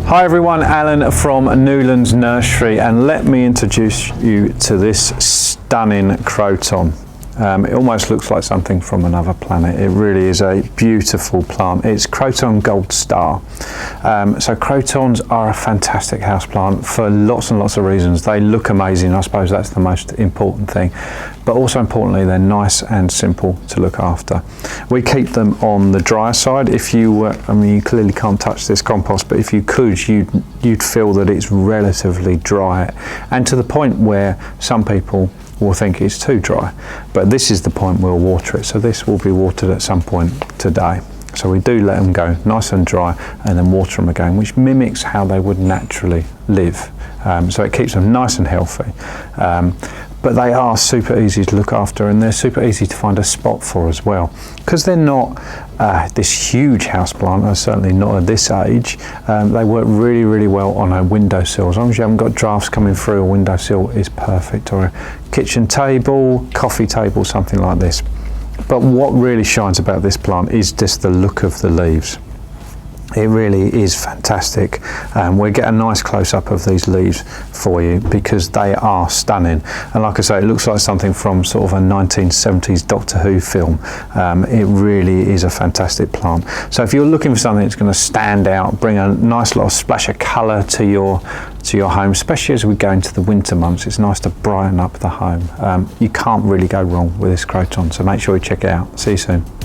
Hi everyone, Alan from Newlands Nursery, and let me introduce you to this stunning Croton. It almost looks like something from another planet. It really is a beautiful plant. It's Croton Gold Star. So Crotons are a fantastic houseplant for lots and lots of reasons. They look amazing. I suppose that's the most important thing. But also importantly, they're nice and simple to look after. We keep them on the drier side. If you, I mean, you clearly can't touch this compost, but if you could, you'd feel that it's relatively dry, and to the point where some people will think it's too dry. But this is the point we'll water it. So this will be watered at some point today. So we do let them go nice and dry and then water them again, which mimics how they would naturally live. So it keeps them nice and healthy. But they are super easy to look after, and they're super easy to find a spot for as well. Because they're not this huge houseplant, certainly not at this age. They work really, really well on a windowsill. As long as you haven't got drafts coming through, a windowsill is perfect, or a kitchen table, coffee table, something like this. But what really shines about this plant is just the look of the leaves. It really is fantastic. We'll get a nice close-up of these leaves for you because they are stunning. And like I say, it looks like something from sort of a 1970s Doctor Who film. It really is a fantastic plant. So if you're looking for something that's going to stand out, bring a nice little splash of colour to your home, especially as we go into the winter months, it's nice to brighten up the home. You can't really go wrong with this Croton, so make sure you check it out. See you soon.